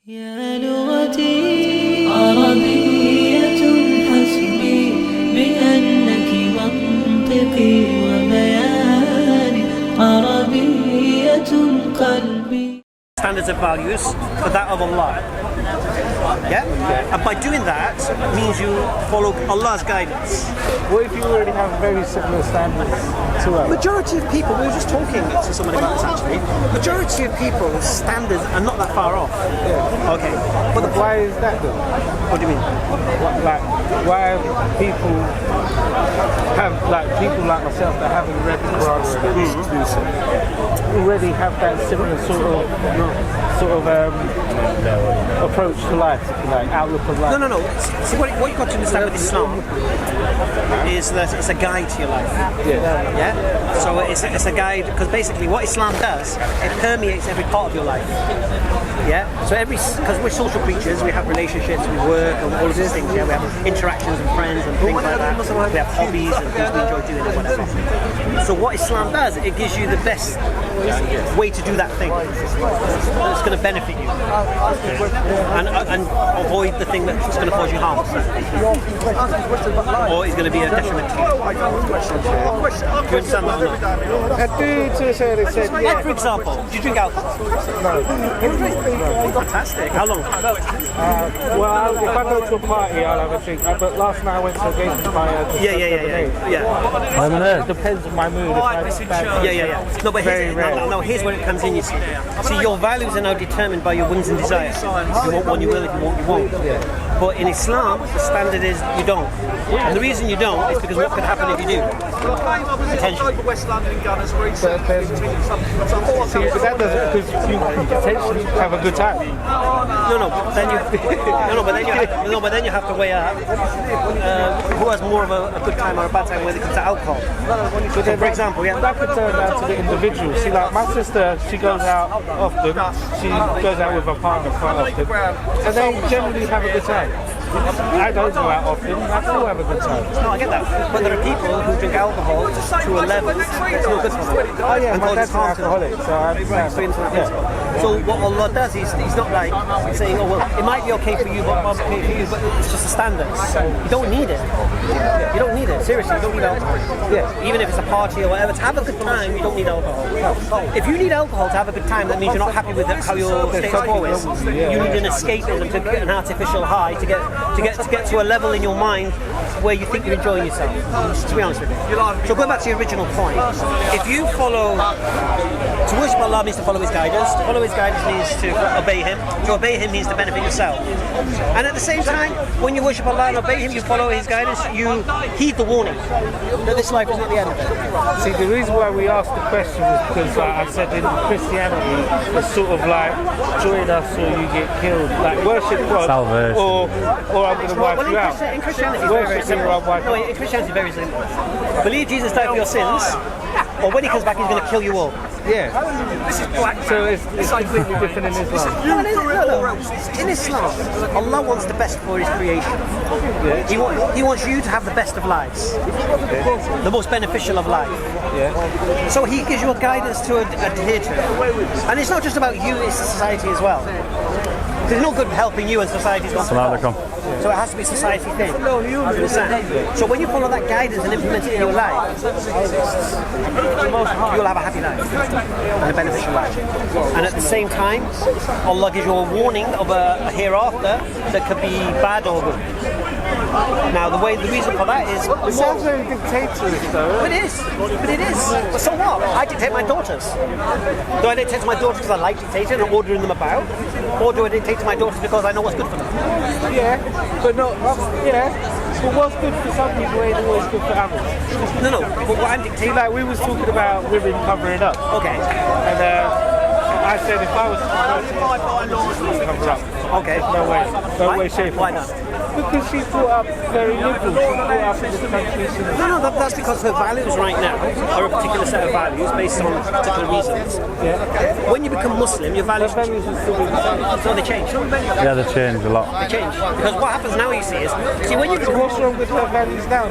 يا لغتي عربية حسبي بأنك منطقي وبياني عربية قلبي. Standards of values for that of Allah. Yeah? And by doing that means you follow Allah's guidance. What if you already have very similar standards to us? Majority of people, we were just talking to someone about this actually, majority of people's standards are not that far off. Yeah. Okay. But why is that though? What do you mean? Why have people people like myself that haven't read the Quran already have that similar sort of approach to life, like outlook of life? No. See, what you've got to understand with Islam is that it's a guide to your life. Yeah? So it's a guide, because basically what Islam does, it permeates every part of your life. Yeah? So because we're social creatures, we have relationships, we work, and all of these things, yeah? We have interactions with friends and things like that. We have hobbies and things we enjoy doing and whatever. So what Islam does, it gives you the best way to do that thing that's going to benefit you. And avoid the thing that's going to cause you harm. Or is going to be a detriment to you. Do you understand that or not? I do, to a certain extent, yeah. Like, for example, do you drink alcohol? No. You drink? Fantastic. How long? Well, if I go to a party, I'll have a drink. But last night I went to a game party. Yeah. It depends on my mood. Yeah. No, but here's where it comes in, you see. See, your values are now determined by your whims and desires. If you want one, you will. If you want, you won't. Yeah. But in Islam, the standard is you don't. And the reason you don't is because what could happen if you do? Potentially. But that doesn't, because you potentially have a good time. But then you have to weigh up who has more of a good time or a bad time when it comes to alcohol. So for example, that could turn down to the individual. See, like my sister, she goes out often. She goes out with her partner quite often, and they generally have a good time. I don't go out often. I still have a good time. No, I get that. But there are people who drink alcohol to a level that's not good for them. Oh yeah, my dad's an alcoholic, so I understand. So what Allah does is He's not like saying, oh well, it might be okay for you, but it's okay for you, but it's just a standard. You don't need it. You don't need it. Seriously, you don't need alcohol. Yeah. Even if it's a party or whatever, to have a good time, you don't need alcohol. If you need alcohol to have a good time, that means you're not happy with how your status quo is. You need an escapism to get an artificial high to get to a level in your mind where you think you're enjoying yourself, to be honest with you. So going back to your original point, if you to worship Allah means to follow His guidance. To follow His guidance means to obey Him. To obey Him means to benefit yourself. And at the same time, when you worship Allah and obey Him, you follow His guidance, you heed the warning that this life is not the end of it. See, the reason why we asked the question was because I said in Christianity, it's sort of like join us or you get killed. Like worship God, or I'm going to wipe you out. In Christianity, it's very simple. In Christianity, very simple. Believe Jesus died for your sins, or when He comes back, He's going to kill you all. Yeah. So it's completely different in Islam. No. In Islam, Allah wants the best for His creation. Yeah. He wants you to have the best of lives, the most beneficial of life. Yeah. So He gives you a guidance to adhere to. And it's not just about you; it's society as well. There's no good helping you and society's gone to hell. So it has to be a society thing. So when you follow that guidance and implement it in your life, you'll have a happy life and a beneficial life. And at the same time, Allah gives you a warning of a hereafter that could be bad or good. Now the reason for that is it sounds very dictatorial though. But it is. But so what? I dictate my daughters. Do I dictate to my daughters because I like dictating and ordering them about? Or do I dictate to my daughters because I know what's good for them? Yeah, but not but what's good for some people ain't always good for others. No, but what I'm dictating, like we was talking about women covering up. Okay. And I said if I was cover up. Okay. No way, shape. Why not? Because she's brought up very liberal. She's brought up in this country. No, that's because her values right now are a particular set of values based on particular reasons. Yeah. When you become Muslim, your values will still be the same. So they change. Yeah, they change a lot. They change. Because what happens now, you see, when you become... What's wrong with her values now?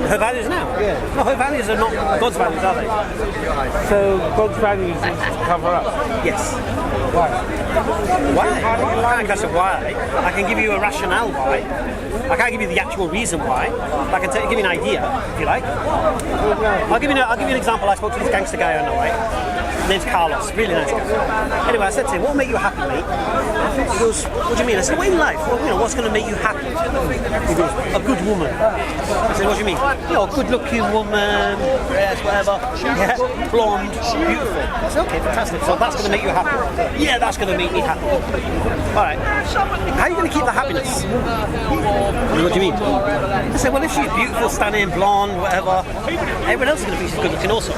Her values now? Yeah. No, her values are not God's values, are they? So God's values is to cover up. Yes. Why? Why? I can't say why. I can give you a rationale why. I can't give you the actual reason why. But I can give you an idea, if you like. I'll give you an example. I spoke to this gangster guy I know, right? His name's Carlos, really nice guy. Anyway, I said to him, what will make you happy, mate? He goes, what do you mean? I said, what in life? Well, what's going to make you happy? He goes, a good woman. I said, what do you mean? A good-looking woman, yes, whatever, yeah, blonde, beautiful. I said, okay, fantastic. So that's going to make you happy? Yeah, that's going to make me happy. All right. How are you going to keep the happiness? What do you mean? I said, well, if she's beautiful, stunning, blonde, whatever, everyone else is going to think she's good-looking also.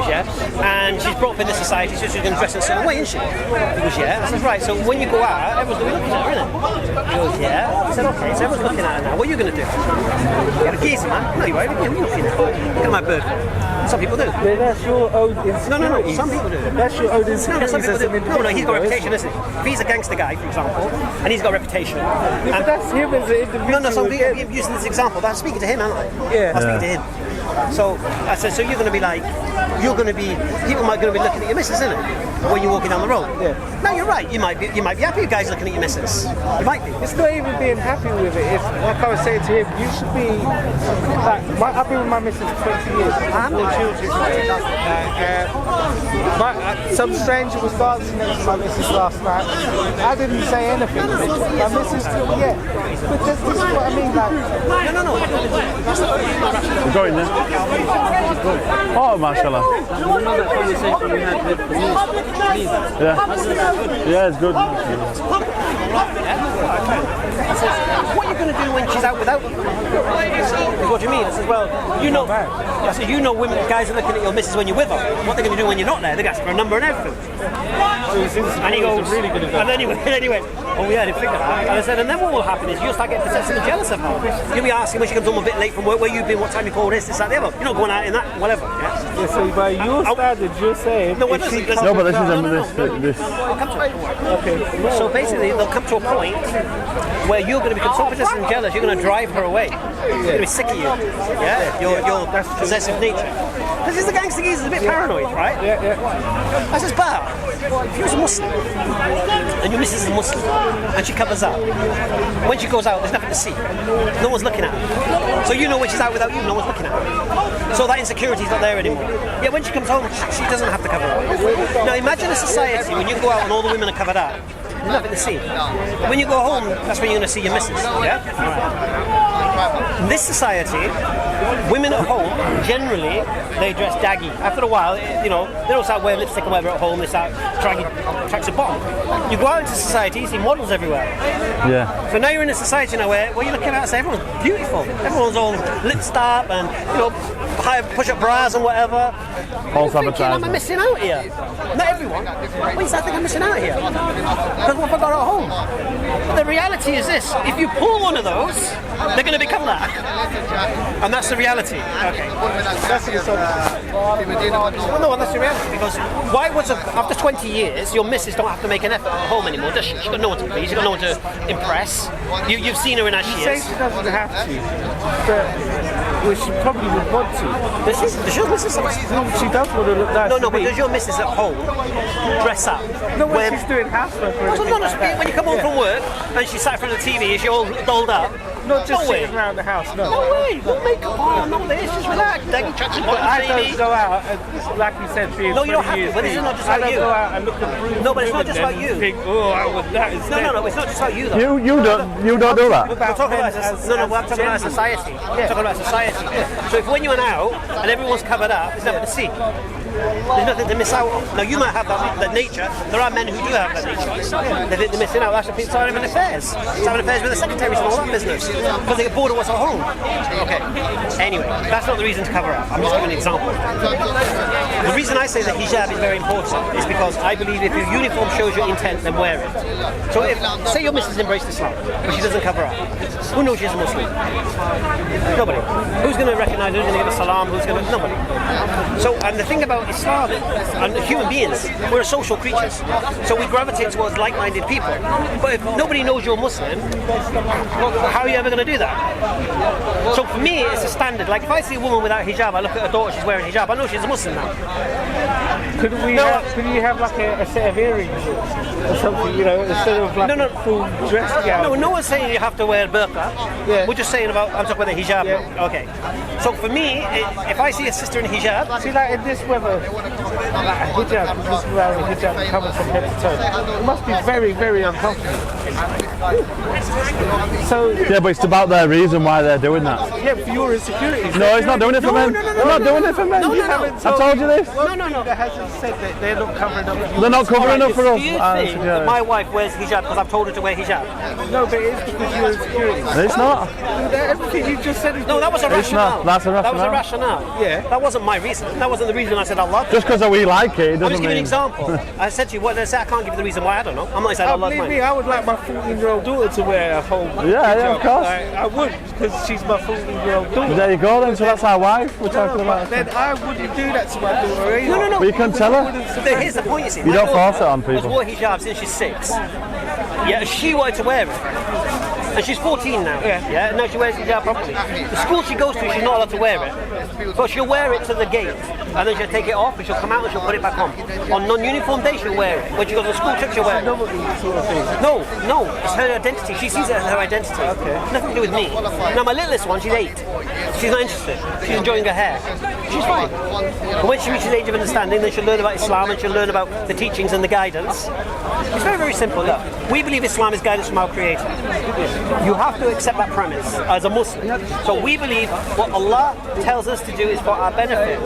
Yeah. And she's brought up in this society, so she's going to dress in a certain way, isn't she? He goes, yeah. I said, right, so when you go out, everyone's going to be looking at her, isn't it? He goes, yeah. I said, okay, so everyone's looking at her now. What are you going to do? You're going to gaze at her? No, you won't. You're looking at her. Look at my bird. Some people do. Yeah, that's your own insecurity. No. Some people do. That's your own insecurity. No, some people do. No, he's got a reputation, isn't he? If he's a gangster guy, for example, and he's got a reputation. Yeah, but that's him as an individual. No, I'm using this example. I'm speaking to him, aren't I? Yeah. I'm speaking to him. So I said, so you're going to be like, people might going to be looking at your missus, isn't it? When you're walking down the road. Yeah. No, you're right. You might be happy with guys looking at your missus. You might be. It's not even being happy with it. It's like I was saying to him, you should be like, I've been with my missus for 20 years. I have 4 children. Some stranger was dancing next to my missus last night. I didn't say anything. My missus still, yeah. But this is what I mean, like. No. We're going then. Oh, mashallah. Another conversation we had with Yeah, it's good. What are you going to do when she's out without you? What do you mean? I said, well, you know women, guys are looking at your missus when you're with her. What they're going to do when you're not there? They're going to ask for a number and everything. And he goes, really good and anyway, oh yeah, I didn't think of that. And I said, and then what will happen is you'll start getting possessive and jealous of her. You'll be asking when she comes home a bit late from work, where you've been, what time you call this, that, the other. You're not going out in that, whatever. Yeah? So by your standards, you're saying... No, but this is Okay. So basically, they'll come to a point where you're going to become so possessive and jealous, you're going to drive her away. You're going to be sick of you. Yeah? Your possessive nature. Because he's the gangster geezer, he's a bit paranoid, right? Yeah. I says, but if he was a Muslim, and your missus is a Muslim, and she covers up, when she goes out, there's nothing to see. No one's looking at her. So you know when she's out without you, no one's looking at her. So that insecurity is not there anymore. Yeah, when she comes home, she doesn't have to cover up. Now imagine a society when you go out and all the women are covered up, there's nothing to see. When you go home, that's when you're going to see your missus. Yeah? In this society, women at home, generally, they dress daggy. After a while, they don't start wearing lipstick or whatever at home, they start trying tracks at bottom. You go out into society, you see models everywhere. Yeah. So now you're in a society now where you're looking at, say everyone's beautiful. Everyone's all lipstick and, high push-up bras and whatever. False Am I advertising. missing out here? Not everyone. Why do you think I'm missing out here? Because what have I got at home? But the reality is this: if you pull one of those, they're going to become that, and that's the reality. Okay. That's the Well, no, that's the reality. Because why was after 20 years, your missus don't have to make an effort at home anymore, does she? She's got no one to please. She's got no one to impress. You've seen her in as she is. She doesn't have to, but she probably would want to. Does your missus? No, she does want to look nice. No, but does your missus at home dress up? No, when she's doing housework or anything like that. When you come home from work and she sat in front of the TV, is she all dolled up? Not just No way. sitting around the house, no. No way, no makeup on, no this, just relax. Daggy chucks and But I baby. don't go out, and, like you said, being No, you don't 20 have to, years but this is in, not just I about don't you. go out and look at Bruce No, but it's not just about and you. think, oh, I want that instead. No, it's not just about you though. You don't do that. We're talking about we're talking about society. We're talking about society. So if when you went out and everyone's covered up, there's nothing to see. There's nothing to miss out on. Now you might have that nature. There are men who do have that nature. They're missing out. That's why people start having affairs. Start having affairs with the secretaries and all that business because they get bored of what's at home. Okay. Anyway, that's not the reason to cover up. I'm just giving an example. The reason I say that hijab is very important is because I believe if your uniform shows your intent, then wear it. So if, say your missus embraced Islam, but she doesn't cover up, who knows she's a Muslim? Nobody. Who's going to recognize her? Who's going to give a salam? Who's going to... Nobody. So, and the thing about Islam and human beings, we're social creatures. So we gravitate towards like-minded people. But if nobody knows you're Muslim, how are you ever going to do that? So for me, it's a standard. Like if I see a woman without hijab, I look at her daughter, she's wearing hijab, I know she's a Muslim now. Couldn't you have like a set of earrings or something, you know, instead of like a full dress gown? No one's saying you have to wear a burqa. Yeah. We're just saying I'm talking about the hijab. Yeah. Okay. So for me, if I see a sister in hijab, See, like in this weather, like a hijab, this wearing a hijab covers from head to toe, it must be very, very uncomfortable. So, Yeah, but it's about their reason why they're doing that. yeah, for your insecurities. No, it's not doing it for men. It's not doing it for men. You haven't I told you this. No. That hasn't said that they're not covering up. They're not covering up for us. do you think that my wife wears hijab because I've told her to wear hijab? No, but it's because you're insecurities. It's not. Everything you just said is No, that was a It's not. rationale. That's a That was a rationale. rationale. Yeah. That wasn't my reason. That wasn't the reason I said I love Just because we like it, it I'm doesn't just giving you an mean. example. I said to you, what did I say? I can't give you the reason why. I don't know. I'm not saying I Oh, love believe mine. me, I would like my 14-year-old daughter to wear a whole Yeah, of course. I would, because she's my 14-year-old daughter. There you go then. So that's our wife we're No, talking but about. then I wouldn't do that to my daughter either. No. But you can tell her. So here's the point, you see. You don't force it on She's people. wore hijab since she's 6. Yeah, she wanted to wear it. And she's 14 now. Yeah. Now she wears hijab properly. The school she goes to, she's not allowed to wear it. But she'll wear it to the gate. And then she'll take it off and she'll come out and she'll put it back on. On non-uniform day, she'll wear it. When she goes to school trip, she'll wear it. Sort of thing. No, it's her identity. She sees it as her identity. Okay. Nothing to do with me. Now my littlest one, she's 8. She's not interested. She's enjoying her hair. She's fine. But when she reaches the age of understanding, then she'll learn about Islam and she'll learn about the teachings and the guidance. It's very, very simple. Look, we believe Islam is guidance from our Creator. You have to accept that premise as a Muslim. So we believe what Allah tells us to do is for our benefit.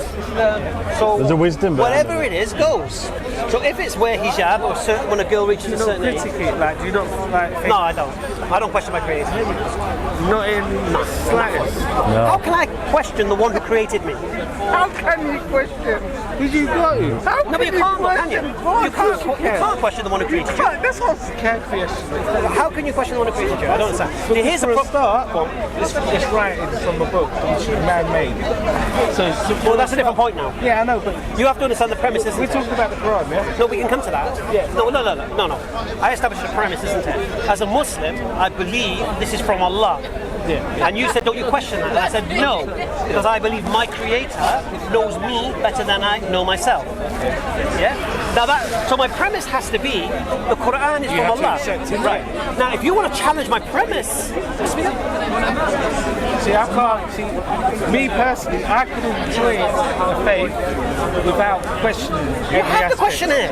So There's a wisdom behind whatever it is goes. So if it's wear hijab or when a girl reaches a You don't certain age, critique, like, do you not, like, think, no, I don't. I don't question my Creator. not in slightest? How can I question the one who created me? How can you question? Did you got you? How No, but you can't, can you? You can't question the one who created you. That's what you can question. How can you question the one who created you? I don't understand. Now, here's the For a problem. start, it's writing from a book, which is man-made. So, Well, that's a different point now. yeah, I know, but You have to understand the premise, isn't we're it? talking about the Quran, yeah? No, we can come to that. Yeah. No. I established the premise, isn't it? As a Muslim, I believe this is from Allah. Yeah. And you said, don't you question that? And I said, no, because I believe my Creator knows me better than I know myself. Yeah? Now so my premise has to be, the Quran is You from have to Allah. accept it. Right. Now, if you want to challenge my premise, See, I can't see. Me personally, I could enjoy the faith without questioning every you have to aspect. question it.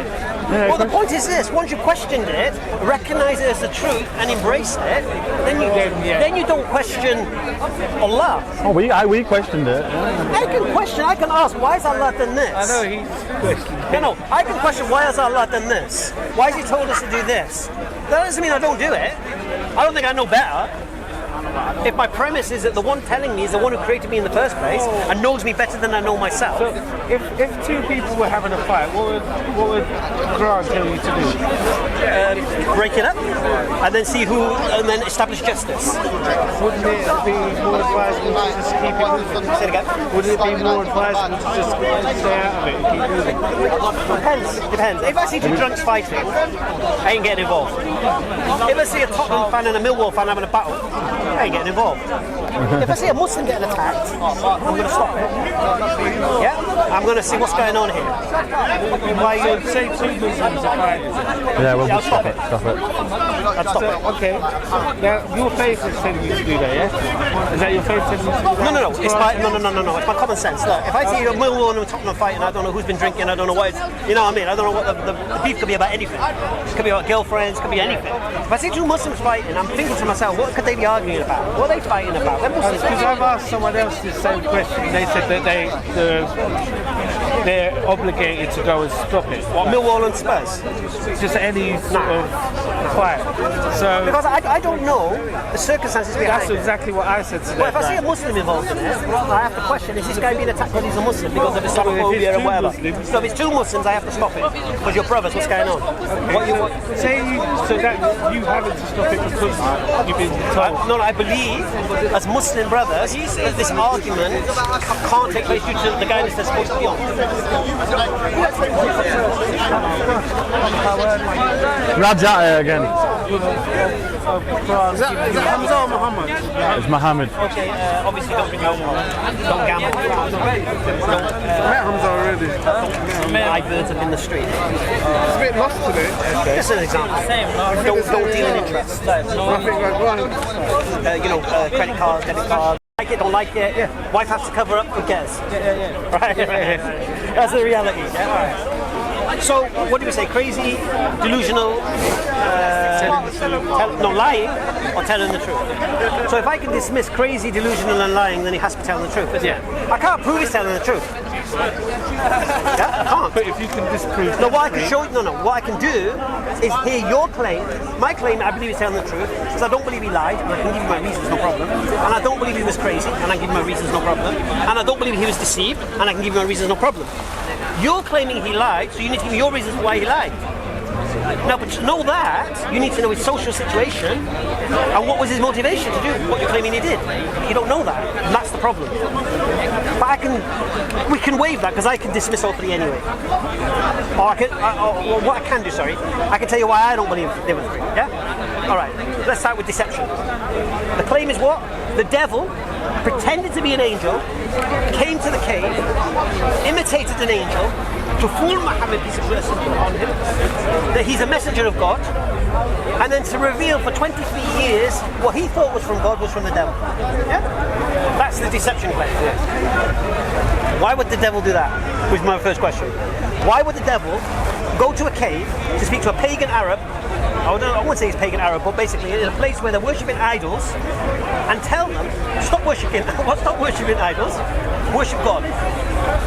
Well, the point is this: once you've questioned it, recognize it as the truth, and embrace it, then you don't question Allah. Oh, we questioned it. I can ask, why has Allah done this? I know he's questioning. No, I can question, why has Allah done this? Why has He told us to do this? That doesn't mean I don't do it. I don't think I know better. If my premise is that the one telling me is the one who created me in the first place and knows me better than I know myself. So, if two people were having a fight, what would Quran tell you to do? Break it up and then see who, and then establish justice. Wouldn't it be more advisable to just keep it moving? Say it again. Wouldn't it be more advisable to just stay out of it and keep moving? Depends. If I see two drunks fighting, I ain't getting involved. If I see a Tottenham fan and a Millwall fan having a battle, I ain't getting involved. If I see a Muslim getting attacked, I'm going to stop it. Yeah? I'm going to see what's going on here. Why you say two Muslims are fighting? Yeah, well, I'll stop stop it. Stop it. I'd stop it. Okay. Now, your faith is telling you to do that, yeah? Is that your faith telling you to do that? No. It's my It's my common sense. Look, if I see a Millwall and a Tottenham fighting, I don't know who's been drinking. I don't know what it's. You know what I mean? I don't know what the beef could be about anything. It could be about girlfriends. It could be anything. If I see two Muslims fighting, I'm thinking to myself, what could they be arguing about? What are they fighting about? They're Muslims. Because I've asked someone else the same question. They said that they're obligated to go and stop it. What, Millwall and Spurs? Just any sort of fight. So Because I don't know the circumstances behind that's it. exactly what I said to them. Well, if I see a Muslim involved in it, I have to question, is this guy being attacked because he's a Muslim, because of Islamophobia or whatever? So if it's two Muslims, I have to stop it. Because you're brothers, what's going on? So that you having to stop it because you've been told. I believe, as Muslim brothers, that this argument can't take place due to the guidance they're supposed to be on. Rad's out here again. Is that Hamza or Muhammad? It's Mohammed. Okay, obviously don't drink alcohol. Don't gamble. I met Hamza already. Buy birds up in the street. It's a bit lost today. Just an example. Don't deal in interest. Nothing like one. Credit cards, debit cards. Like it, don't like it. Wife has to cover up. Who cares? Right. That's the reality. Right. So, what do we say? Crazy, delusional, lying, or telling the truth. So, if I can dismiss crazy, delusional, and lying, then he has to be telling the truth, isn't it? I can't prove he's telling the truth. I can't. But if you can disprove. No, what I can show you, what I can do is hear your claim. My claim, I believe he's telling the truth, because I don't believe he lied, and I can give you my reasons, no problem. And I don't believe he was crazy, and I can give you my reasons, no problem. And I don't believe he was deceived, and I can give you my reasons, no problem. You're claiming he lied, so you need to give me your reasons why he lied. Now, but to know that, you need to know his social situation and what was his motivation to do what you're claiming he did. You don't know that, and that's the problem. But we can waive that because I can dismiss all three anyway. Or what I can do, I can tell you why I don't believe they were three. Yeah. All right. Let's start with deception. The claim is what? The devil pretended to be an angel, came to the cave, imitated an angel to fool Muhammad, peace and blessings on him, that he's a messenger of God, and then to reveal for 23 years what he thought was from God was from the devil. Yeah? That's the deception claim. Why would the devil do that? Was my first question. Why would the devil go to a cave to speak to a pagan Arab? I wouldn't say he's pagan Arab, but basically in a place where they're worshipping idols, and tell them, stop worshipping idols, worship God.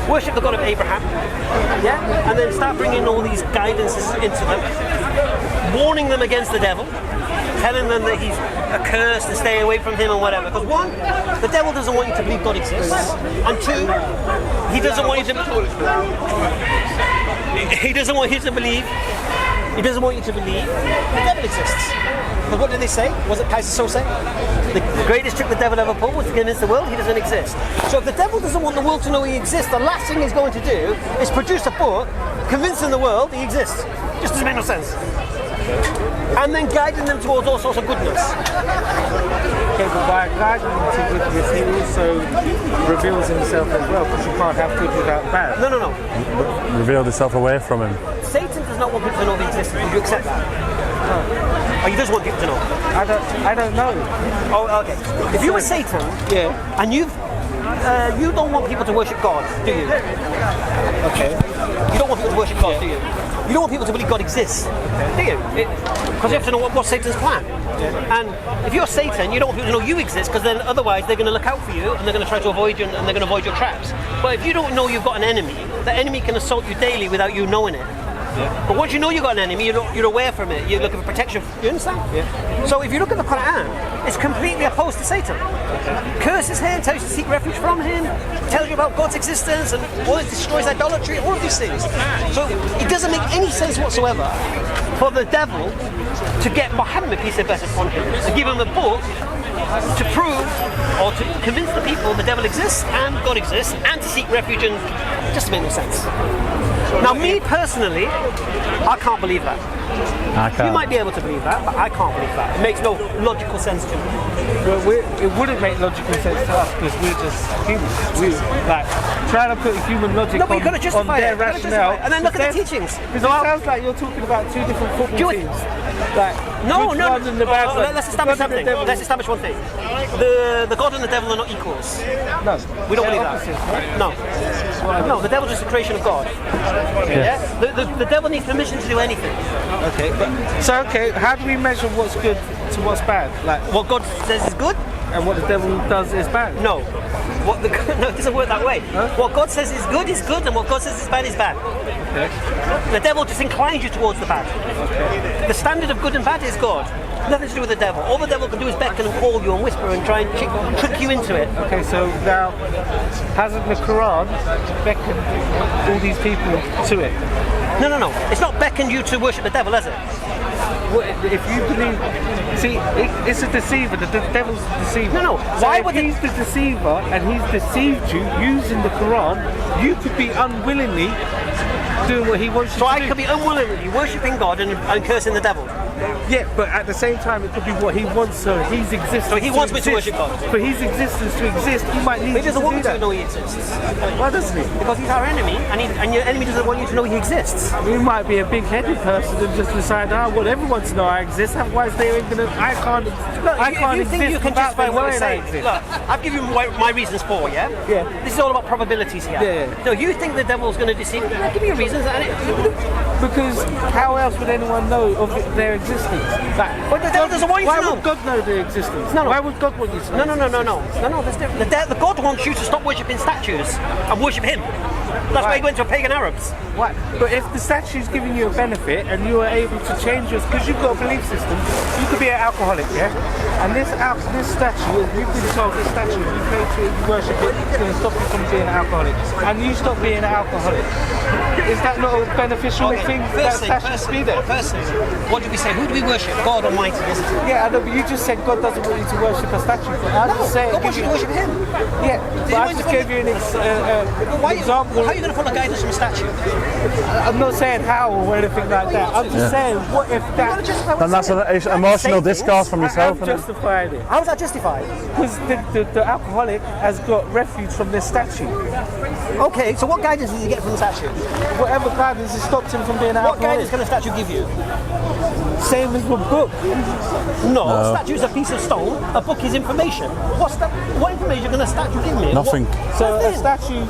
Worship the God of Abraham, yeah? And then start bringing all these guidances into them, warning them against the devil, telling them that he's accursed and stay away from him and whatever. Because one, the devil doesn't want you to believe God exists, and two, he doesn't want you to believe the devil exists. But what did they say? Was it Kaiser Sose? The greatest trick the devil ever pulled was to convince the world he doesn't exist. So if the devil doesn't want the world to know he exists, the last thing he's going to do is produce a book convincing the world he exists. Just doesn't make no sense. And then guiding them towards all sorts of goodness. Okay, but by guiding them to goodness, he also reveals himself as well, because you can't have good without bad. No. Revealed himself away from him. Satan does not want people to know the existence. Would you accept that? Oh, he does want people to know. I don't know. Oh, okay. If you were Satan, and you don't want people to worship God, do you? Okay. You don't want people to worship God, do you? You don't want people to believe God exists, do you? Because you have to know what's Satan's plan. And if you're Satan, you don't want people to know you exist, because then otherwise they're going to look out for you and they're going to try to avoid you and they're going to avoid your traps. But if you don't know you've got an enemy, the enemy can assault you daily without you knowing it. But once you know you've got an enemy, you're aware from it. You're looking for protection. You understand? Yeah. So if you look at the Quran, it's completely opposed to Satan. Curses him, tells you to seek refuge from him, tells you about God's existence and all it destroys idolatry, all of these things. So it doesn't make any sense whatsoever for the devil to get Muhammad, peace and blessings upon him, and give him a book to prove or to convince the people the devil exists and God exists and to seek refuge, and just to make no sense. Now, me personally, I can't believe that. You might be able to believe that, but I can't believe that. It makes no logical sense to me. Well, it wouldn't make logical sense to us because we're just humans. We're like trying to put human logic on their rationale. And then look at the teachings. Because it sounds like you're talking about two different football teams. Like, no. Let's establish something. Let's establish one thing. The God and the devil are not equals. No. We don't believe that. No, the devil's just a creation of God. Yeah? The devil needs permission to do anything. Okay, how do we measure what's good to what's bad? Like what God says is good, and what the devil does is bad? No. No, it doesn't work that way. Huh? What God says is good, and what God says is bad is bad. Okay. The devil just inclines you towards the bad. Okay. The standard of good and bad is God. Nothing to do with the devil. All the devil can do is beckon and call you and whisper and try and trick you into it. Okay, so now, hasn't the Quran beckoned all these people to it? No. It's not beckoned you to worship the devil, has it? If you believe, See, it's a deceiver. The devil's a deceiver. No. So Why if would he's the deceiver and he's deceived you using the Quran, you could be unwillingly doing what he wants you So to I do. could be unwillingly worshipping God and cursing the devil. Yeah, but at the same time, it could be what he wants. So his existence. So he wants me to exist. worship God. For his existence to exist, he might need But he you to doesn't want do me to that. know he exists. Why doesn't he? Because he's our enemy, and your enemy doesn't want you to know he exists. You might be a big-headed person and just decide, I want everyone to know I exist. Otherwise, they ain't gonna. I can't If you think exist you can without justify them what knowing you're I saying, exist. look, I've given you my reasons for, yeah? Yeah. This is all about probabilities here. Yeah. No, you think the devil's going to deceive you? Give me your reasons. Because how else would anyone know of their existence? Like, But the devil doesn't want you why to know. would God know their existence? No. Why would God want you to know? No. That's different. The God wants you to stop worshipping statues and worship Him. That's why he went to pagan Arabs. Why? But if the statue's giving you a benefit and you are able to change yours, because you've got a belief system, you could be an alcoholic, yeah? And this statue, you've been told this statue, you pray to it, you worship it, it's going to stop you from being an alcoholic. And you stop being an alcoholic. Is that not a beneficial thing for that statue to be there? Firstly, what do we say? Who do we worship? God Almighty, isn't it? Yeah, I know, but you just said God doesn't want you to worship a statue. I'm just saying. God wants you to worship Him. Yeah, but I just gave you an example. How are you going to follow guidance from a statue? I'm not saying how or anything like that. I'm just saying, what if that... Then that's an emotional discourse from yourself. I'm justifying it. How is that justified? Because the alcoholic has got refuge from this statue. Okay, so what guidance does he get from the statue? Whatever guidance has stopped him from being an What guidance alcoholic. can a statue give you? Same as a book. No, a statue is a piece of stone. A book is information. What information can a statue give me? Nothing. So a statue...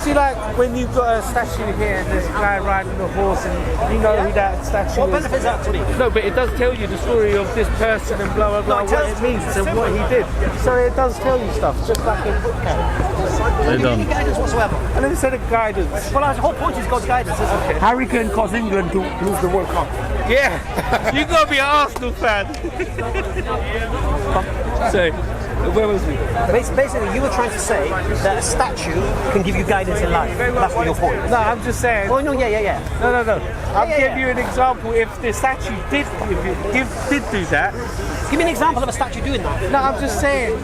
See, like when you've got a statue here and there's a guy riding a horse and you know who that statue What is. benefits that to me? No, but it does tell you the story of this person and blah blah blah, No, it what tells- it means and what he did. So it does tell you stuff, just like a book can. They Any don't. guidance whatsoever. And instead of guidance. Well, the whole point is God's guidance, isn't it? Harry Kane caused England to lose the World Cup. Yeah, you gotta be an Arsenal fan. So, where was we? Basically, you were trying to say that a statue can give you guidance in life. That's what your point. No, I'm just saying. Oh, no, yeah. No. I'll yeah, give yeah. you an example. If the statue did do that. Give me an example of a statue doing that. No, I'm just saying.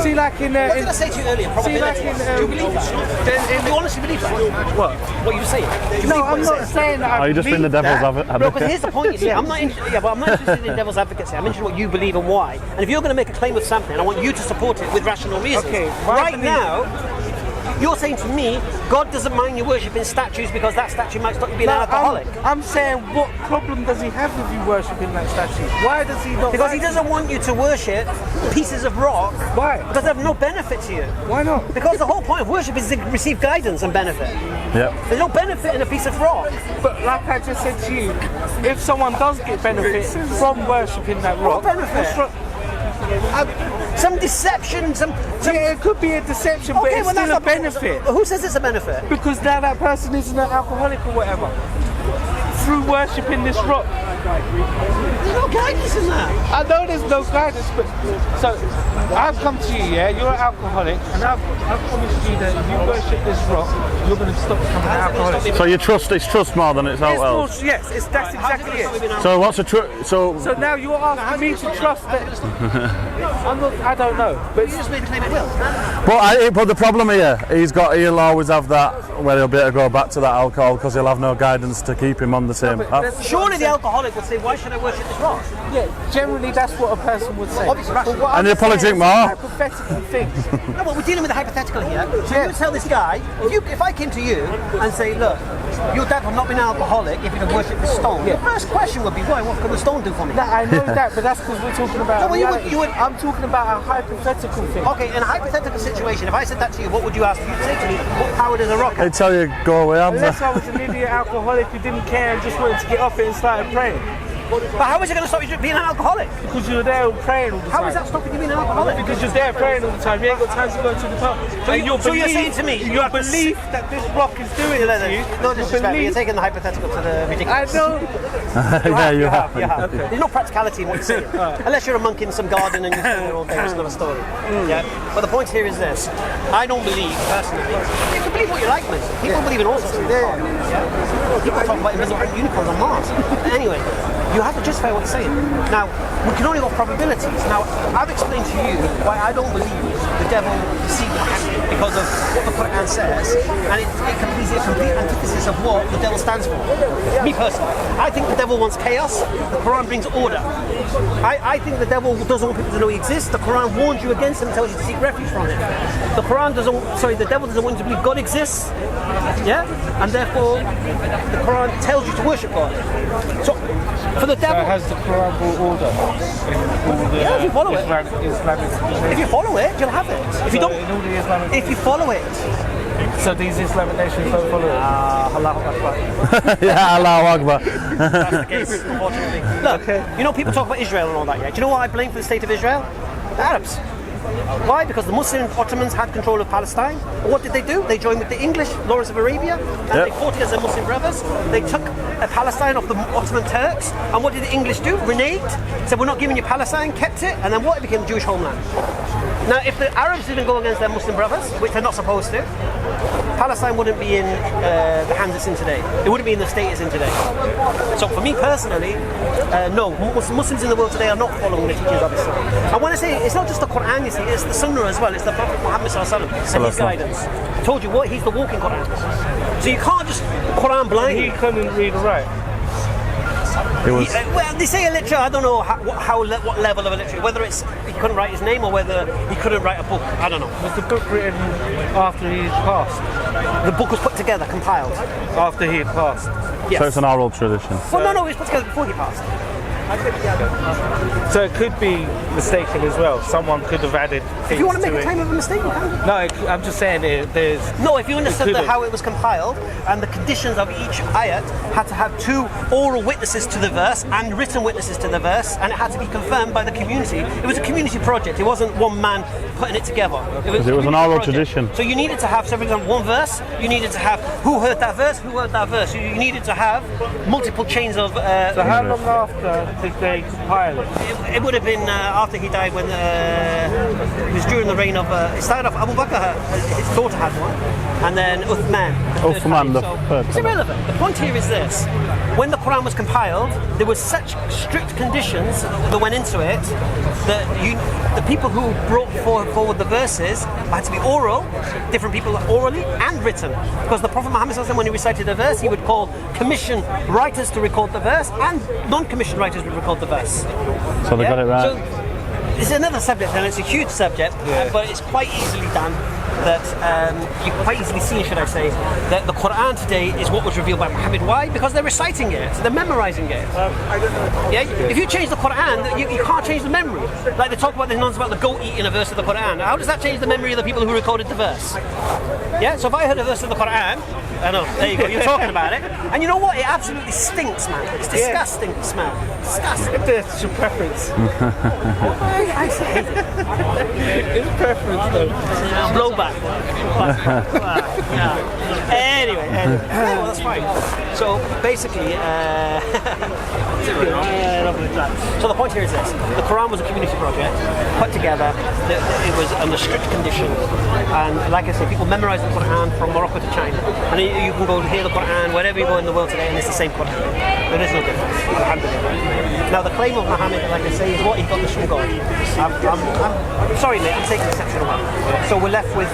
See, like in. What did I say to you earlier? See, like Probability. in. Do you believe that? Do you honestly believe that? What? What you say? Do you No, believe what I'm you not say? saying that. I Are you just being the believe devil's that. advocate? No, but here's the point. You see, I'm not interested in devil's advocacy. I'm interested in what you believe and why. And if you're going to make a claim of something, I want you to support it with rational reasons. Okay, Right now, you're saying to me, God doesn't mind you worshipping statues because that statue might stop you being an alcoholic. I'm saying, what problem does he have with you worshipping that statue? Why does he not? Because he like doesn't want you to worship pieces of rock. Why? Because they have no benefit to you. Why not? Because the whole point of worship is to receive guidance and benefit. Yep. There's no benefit in a piece of rock. But like I just said to you, if someone does get benefit from worshipping that rock, benefit? what's wrong? Some deception, some Yeah, it could be a deception, but it's still a benefit. Who says it's a benefit? Because now that person isn't an alcoholic or whatever. Through worshipping this rock. There's no guidance in that. I know there's no guidance, but so I've come to you, yeah, you're an alcoholic, and I've promised you that if you worship this rock, you're going to stop becoming an alcoholic. So it's trust more than it's It's else. more, yes, that's exactly it. So what's a trust? So So now you're asking me to trust that. I don't know, but You just made a claim it will. but the problem here, he'll always have that where he'll be able to go back to that alcohol because he'll have no guidance to keep him on the same but path. that's- Surely the alcoholic would say, why should I worship this rock? yeah, generally that's what a person would say. Obviously, But rational. what I'm And you'll probably saying drink is more. hypothetical things. No, but we're dealing with a hypothetical here. So you tell this guy, if I came to you and say, look, your dad would not be an alcoholic if he'd have worshipped the stone. Yeah. The first question would be, why? What can the stone do for me? No, I know that, but that's because we're talking about. No, well, reality. you would- I'm talking about a hypothetical thing. Okay, in a hypothetical situation, if I said that to you, what would you ask? You'd say to me, what power does a rock have? He'd tell you go away, Unless Hamza. I was an idiot alcoholic who didn't care and just wanted to get off it and started praying. But how is it going to stop you being an alcoholic? Because you're there praying all the time. How is that stopping you being an alcoholic? Because you're there praying all the time. You ain't got time to go to the pub. So you're saying to me, you your have to belief that this rock is doing it to you. No your disrespect, but you're belief. taking the hypothetical to the I ridiculous. know. You have. There's no practicality in what you're saying. Unless you're a monk in some garden and you're sitting there all day, it's another story. Yeah. But the point here is this. I don't believe, personally, you can believe what you like, man. People believe in all sorts of things. Yeah. People talk about invisible unicorns on Mars. But anyway, you have to justify what you're saying. Now, we can only go probabilities. Now, I've explained to you why I don't believe the devil deceived Muhammad because of what the Quran says, and it is a complete antithesis of what the devil stands for. Me personally, I think the devil wants chaos, the Quran brings order. I think the devil doesn't want people to know he exists, the Quran warns you against him and tells you to seek refuge from him. The devil doesn't want you to believe God exists, yeah? And therefore, the Quran tells you to worship God. So, for the devil... So has the Quran brought order? Yeah, if you follow it. Islamic If you follow it, you'll have it. If you don't... in all the Islamic If you follow it... So these Islamic nations don't follow it? Allahu Akbar. Yeah, Allahu Akbar. That's the case, unfortunately. Look, you know people talk about Israel and all that, yeah? Do you know what I blame for the state of Israel? The Arabs. Why? Because the Muslim Ottomans had control of Palestine. What did they do? They joined with the English, Lawrence of Arabia, and they fought against their Muslim brothers. They took Palestine off the Ottoman Turks, and what did the English do? Reneged, said we're not giving you Palestine, kept it, and then what? It became the Jewish homeland. Now, if the Arabs didn't go against their Muslim brothers, which they're not supposed to, Palestine wouldn't be in the hands it's in today. It wouldn't be in the state it's in today. So for me personally, no, Muslims in the world today are not following the teachings of Islam. And when I say it's not just the Quran, you see, it's the Sunnah as well. It's the Prophet Muhammad ﷺ and his guidance. I told you what, he's the walking Quran. So you can't just Quran blind. He couldn't read or write. Well, they say illiterate. I don't know what level of illiterate. Whether it's he couldn't write his name or whether he couldn't write a book. I don't know. Was the book written after he passed? The book was put together, compiled. After he had passed? Yes. So it's an oral tradition. Well, no, it was put together before he passed. So it could be mistaken as well. Someone could have added things If you want to make to a claim of a mistake, you can. No, I'm just saying there's... No, if you understood how it was compiled and the conditions of each ayat had to have two oral witnesses to the verse and written witnesses to the verse, and it had to be confirmed by the community. It was a community project. It wasn't one man putting it together. It was an oral tradition. So you needed to have, so for example, one verse. You needed to have who heard that verse, who heard that verse. You needed to have multiple chains of... So how long after did they compile it? It would have been after he died, when it was during the reign of. It started off Abu Bakr, his daughter had one, and then Uthman. Uthman, the third. It's irrelevant. The point here is this: when the Quran was compiled, there were such strict conditions that went into it that the people who brought forward the verses had to be oral, different people orally and written. Because the Prophet Muhammad, when he recited a verse, he would call commissioned writers to record the verse, and non-commissioned writers would record the verse. So they got it right. So it's another subject, and it's a huge subject, but it's quite easily done. That you can quite easily see, should I say, that the Quran today is what was revealed by Muhammad. Why? Because they're reciting it, so they're memorizing it. Yeah. If you change the Quran, you can't change the memory. Like they talk about the nonsense about the goat eating a verse of the Quran. How does that change the memory of the people who recorded the verse? Yeah. So if I heard a verse of the Quran, I know. There you go. You're talking about it, and you know what? It absolutely stinks, man. It's disgusting to smell. Disgusting. It's your preference. I hate it. It's preference, though. Blowback. Anyway, well, that's fine. So basically, so the point here is this: the Quran was a community project put together. It was under strict conditions, and like I said, people memorize the Quran from Morocco to China, and you can go to hear the Quran wherever you go in the world today, and it's the same Quran. There is no difference. Alhamdulillah. Now, the claim of Muhammad, like I say, is what he got this from God. I'm sorry, mate. I'm taking exceptional one. So we're left with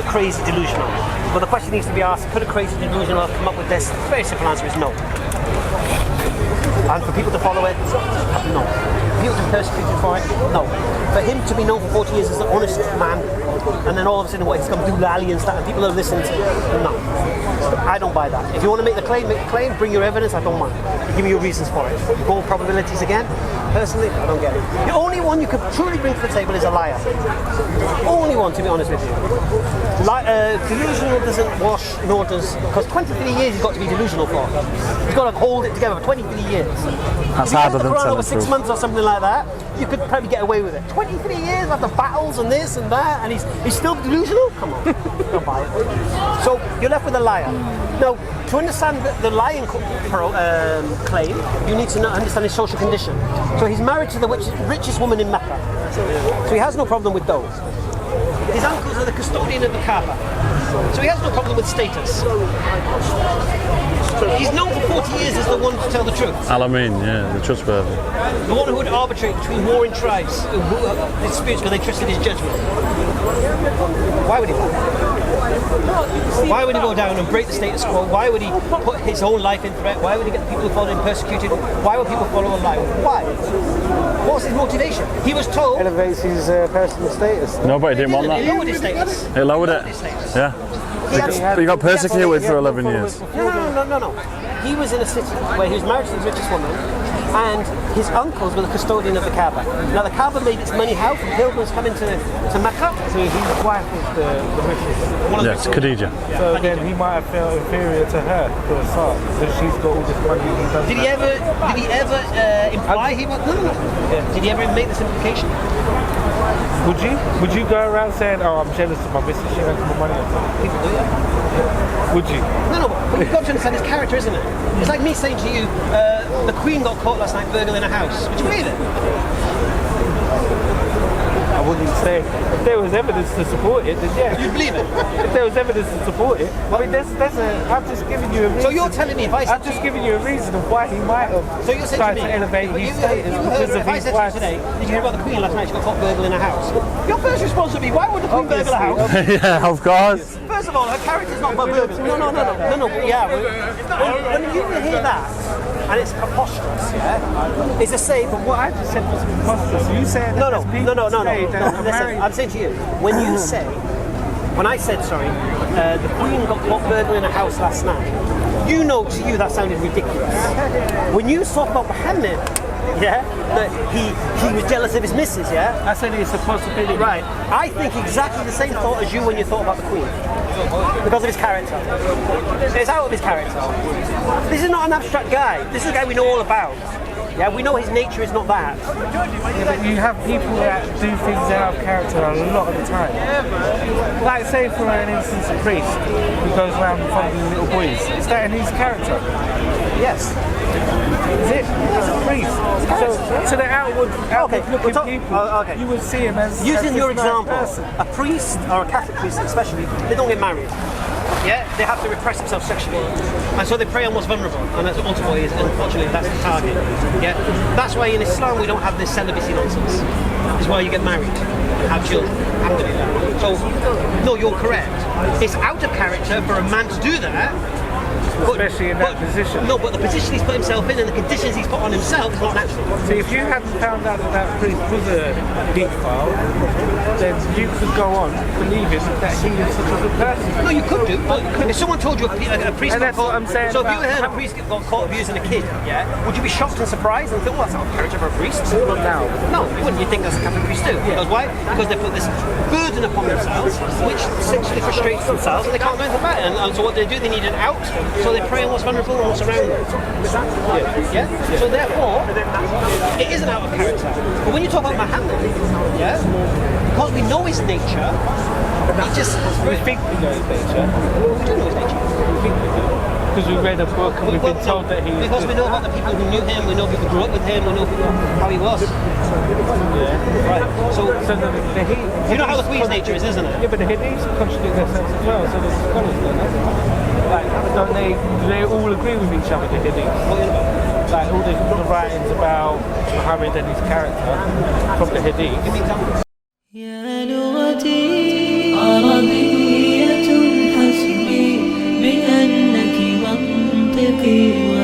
crazy delusional. But the question needs to be asked: could a crazy delusional come up with this? The very simple answer is no. And for people to follow it, no. For people to be persecuted for it, no. For him to be known for 40 years as an honest man, and then all of a sudden what he's come to do lally and stuff, and people have listened, no. I don't buy that. If you want to make the claim, bring your evidence, I don't mind. Give me your reasons for it. Go with probabilities again. Personally, I don't get it. The only one you could truly bring to the table is a liar. Only one, to be honest with you. Delusional doesn't wash, nor does... Because 23 years he's got to be delusional for. He's got to hold it together for 23 years. That's harder than telling the over 6 months or something like that, you could probably get away with it. 23 years after battles and this and that, and he's still delusional? Come on, don't buy it. So you're left with a liar. Now, to understand the lying claim, you need to understand his social condition. So he's married to the richest woman in Mecca. So he has no problem with those. His uncles are the custodian of the Kaaba. So he has no problem with status. He's known for 40 years as the one to tell the truth. Al-Amin, yeah, the trustworthy. The one who would arbitrate between warring tribes who disputes because they trusted his judgment. Why would he lie? Why would he go down and break the status quo? Why would he put his own life in threat? Why would he get the people who followed him persecuted? Why would people follow a lie? Why? What was his motivation? He was told... Elevates his personal status. Nobody didn't want that. He lowered his status. He lowered it. Yeah. He got persecuted for 11 years. No. He was in a city where he was married to the richest woman, and his uncles were the custodian of the Kaaba. Now the Kaaba made its money how? From pilgrims coming to Mecca. So his wife is the richest. Yes, Khadija. So then he might have felt inferior to her for a start, because she's got all this money. Did he ever imply he was? No. Yeah. Did he ever make this implication? Would you go around saying, "Oh, I'm jealous of my missus, she earns more money"? People do that. Would you? No, but you've got to understand his character, isn't it? It's like me saying to you, the Queen got caught last night burgling a house. Would you believe it? I wouldn't say. If there was evidence to support it, then yeah. You'd believe it? If there was evidence to support it, I mean, I'm just giving you a reason. So you're telling me if I said I'm just giving you a reason of why he might have tried to elevate his status because of his wife. Today, did you hear about the Queen last night? She got caught burgling a house. Your first response would be, why would the Queen burgle a house? Yeah, of course. First of all, her character's not about burgling. No. Yeah, when you hear that, and it's preposterous, yeah? It's the same. But what I just said was preposterous. You said no. Listen, I'm saying to you, when I said, the Queen got caught burgling a house last night, you know to you that sounded ridiculous. When you talk about Muhammad, yeah, that he was jealous of his missus, yeah? I said it's a possibility. Right. I think exactly the same thought as you when you thought about the Queen. Because of his character. It's out of his character. This is not an abstract guy. This is a guy we know all about. Yeah, we know his nature is not that. Yeah, but you have people that do things out of character a lot of the time. Like, say for an instance, a priest who goes around fondling little boys. Is that in his character? Yes. Is it? He's a priest. So to the outward looking people, you would see him as using your example. Person. A priest or a Catholic priest, especially, they don't get married. Yeah, they have to repress themselves sexually, and so they prey on what's vulnerable, and that's ultimately, unfortunately, that's the target. Yeah, that's why in Islam we don't have this celibacy nonsense. It's why you get married and have children. So, no, you're correct. It's out of character for a man to do that. Especially in that position. No, but the position he's put himself in and the conditions he's put on himself is not natural. See, if you hadn't found out that priest was a paedophile, then you could go on believing that he is such a good person. No, you could do. But if someone told you a priest and got that's what I'm saying. So if you heard a priest got caught abusing a kid, yeah, would you be shocked and surprised and think, well, that's not a character for a priest? Not now. No, you wouldn't. You think that's a Catholic priest too. Yeah. Because why? Because they put this burden upon themselves, which sexually frustrates themselves, and they can't do anything about it. And so what they do, they need an out. So they prey on what's vulnerable and what's around them. Yeah? So therefore, it isn't out of character. But when you talk about Muhammad, yeah, because we know his nature, he just... We think we know his nature. We do know his nature. We think we do. Because we read a book and we've been told that he... Because we know about the people who knew him, we know people who grew up with him, we know how he was. Yeah. Right. So the you know how the Queen's nature is, isn't it? Yeah, but the Hadiths contradict themselves as well, so the scholars don't know. Like, don't they all agree with each other, the Hadiths? Like, all the writings about Muhammad and his character from the Hadith. Give me examples. يا لغتي عربية حسبي بأنك منطقي